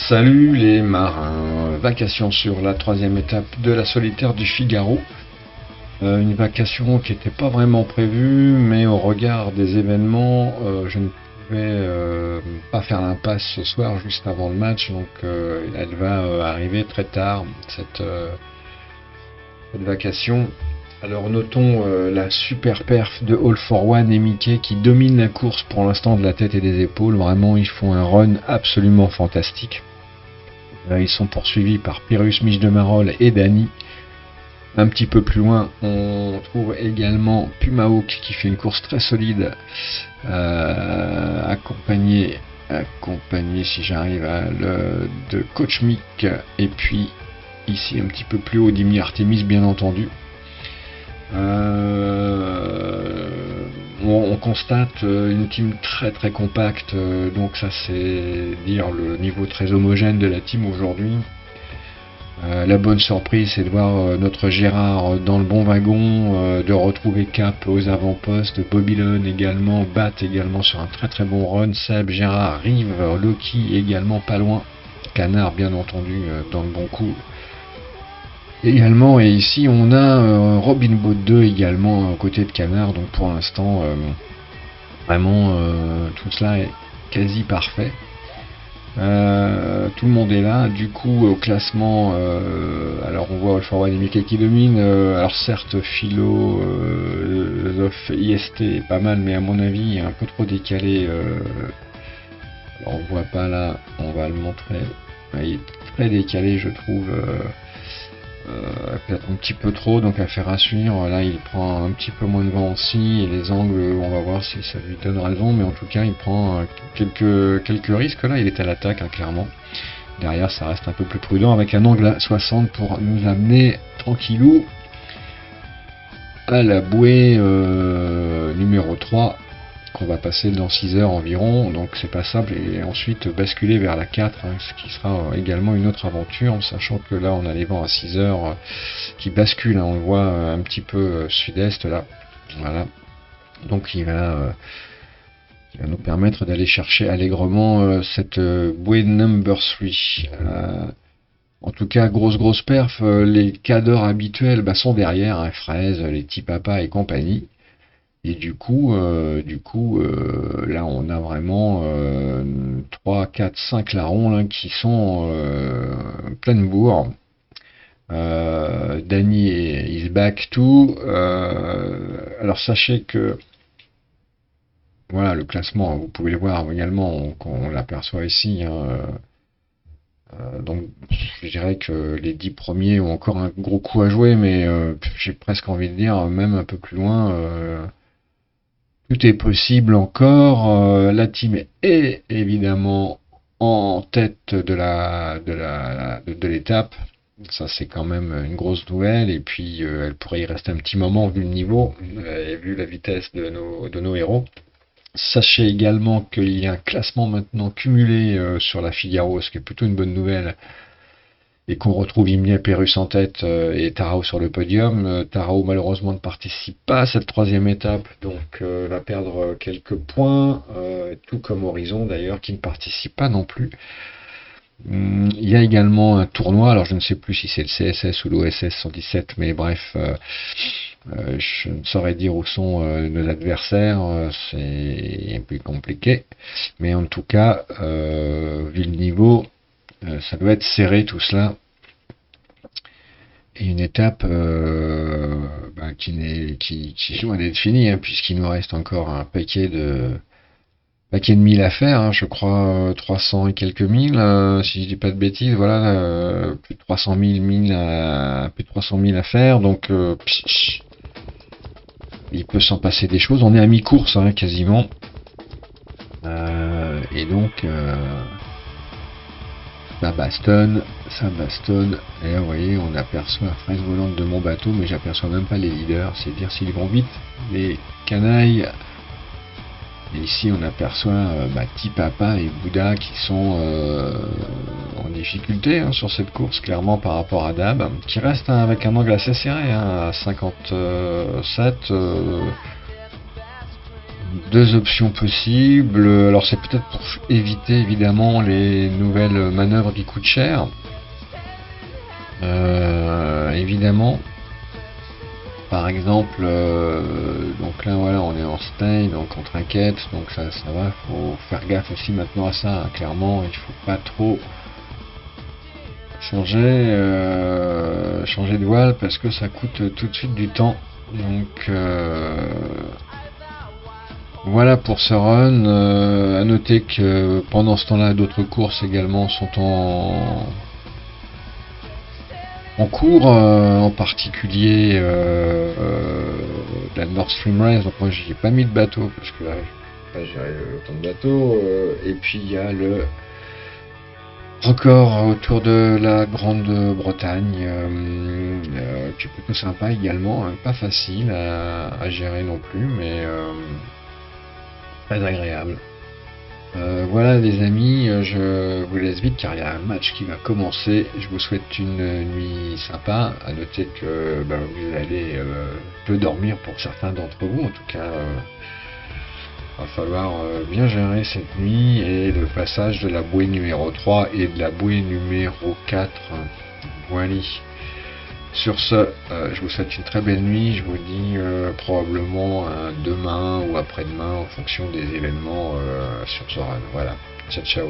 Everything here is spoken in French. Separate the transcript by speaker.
Speaker 1: Salut les marins, vacation sur la troisième étape de la solitaire du Figaro. Une vacation qui n'était pas vraiment prévue, mais au regard des événements, je ne pouvais pas faire l'impasse ce soir juste avant le match, donc elle va arriver très tard, cette vacation. Alors notons la super perf de All for One et Mickey qui domine la course pour l'instant de la tête et des épaules. Vraiment, ils font un run absolument fantastique. Ils sont poursuivis par Pyrrhus, Mich de Marolles et Dany. Un petit peu plus loin, on trouve également Pumahawk qui fait une course très solide, accompagné si j'arrive de Coach Mick, et puis ici un petit peu plus haut Dimi Artemis bien entendu. On constate une team très très compacte, donc ça c'est dire le niveau très homogène de la team aujourd'hui. La bonne surprise c'est de voir notre Gérard dans le bon wagon, de retrouver Cap aux avant-postes, Bobylon également, Bat également sur un très très bon run, Seb, Gérard, Rive, Loki également pas loin, Canard bien entendu dans le bon coup. Également, et ici on a Robin Boat 2 également aux côtés de Canard, donc pour l'instant vraiment tout cela est quasi parfait. Tout le monde est là, du coup au classement, alors on voit All for One et Mickey qui domine, alors certes Philo, Zof, IST est pas mal, mais à mon avis il est un peu trop décalé, alors on voit pas là, on va le montrer, il est très décalé je trouve. Peut-être un petit peu trop, donc affaire à suivre. Là il prend un petit peu moins de vent aussi, et les angles on va voir si ça lui donne raison, mais en tout cas il prend quelques risques. Là il est à l'attaque clairement, derrière ça reste un peu plus prudent avec un angle à 60 pour nous amener tranquillou à la bouée numéro 3 qu'on va passer dans 6 heures environ, donc c'est pas simple, et ensuite basculer vers la 4, ce qui sera également une autre aventure, sachant que là on a les vents à 6 heures qui basculent, on le voit un petit peu sud-est là, voilà, donc il va nous permettre d'aller chercher allègrement cette bouée number 3. En tout cas, grosse perf, les cadors habituels sont derrière, Fraise, les petits papas et compagnie. Et du coup, là on a vraiment 3, 4, 5 larrons là, qui sont pleine bourre. Dany is back too. Alors sachez que voilà le classement, vous pouvez le voir également, on l'aperçoit ici. Donc je dirais que les 10 premiers ont encore un gros coup à jouer, mais j'ai presque envie de dire, même un peu plus loin. Tout est possible encore. La team est évidemment en tête de l'étape. Ça c'est quand même une grosse nouvelle. Et puis elle pourrait y rester un petit moment vu le niveau et vu la vitesse de nos héros. Sachez également qu'il y a un classement maintenant cumulé sur la Figaro, ce qui est plutôt une bonne nouvelle. Et qu'on retrouve Imnia Pérus en tête et Tarao sur le podium. Tarao malheureusement ne participe pas à cette troisième étape, donc va perdre quelques points, tout comme Horizon d'ailleurs qui ne participe pas non plus. Il y a également un tournoi, alors je ne sais plus si c'est le CSS ou l'OSS 117, mais bref, je ne saurais dire où sont nos adversaires, c'est un peu compliqué, mais en tout cas, vu le niveau, ça doit être serré tout cela, et une étape qui est loin d'être finie, puisqu'il nous reste encore un paquet de 1000 à faire, je crois 300 et quelques mille, si je dis pas de bêtises, voilà, plus de 300 000 à faire, donc il peut s'en passer des choses, on est à mi-course quasiment, et donc ça bastonne, et là vous voyez on aperçoit la fraise volante de mon bateau, mais j'aperçois même pas les leaders, c'est dire s'ils vont vite, les canailles. Et ici on aperçoit Tipapa et Bouddha qui sont en difficulté sur cette course, clairement par rapport à Dab, qui reste avec un angle assez serré à 57. deux options possibles. Alors c'est peut-être pour éviter évidemment les nouvelles manœuvres qui coûtent cher. Évidemment. Par exemple, donc là voilà, on est en stay, donc on trinquette, donc ça va, faut faire gaffe aussi maintenant à ça, hein. Clairement, il faut pas trop changer de voile parce que ça coûte tout de suite du temps. Donc voilà pour ce run. À noter que pendant ce temps-là, d'autres courses également sont en cours, en particulier la Nord Stream Race. Donc moi j'y ai pas mis de bateau parce que là je vais pas gérer autant de bateaux. Et puis il y a le record autour de la Grande-Bretagne qui est plutôt sympa également, hein, pas facile à gérer non plus, mais très agréable. Voilà les amis, je vous laisse vite car il y a un match qui va commencer. Je vous souhaite une nuit sympa. À noter que vous allez peu dormir pour certains d'entre vous. En tout cas, va falloir bien gérer cette nuit et le passage de la bouée numéro 3 et de la bouée numéro 4. Voilà. Sur ce, je vous souhaite une très belle nuit. Je vous dis probablement demain ou après-demain en fonction des événements sur ce run. Voilà. Ciao ciao.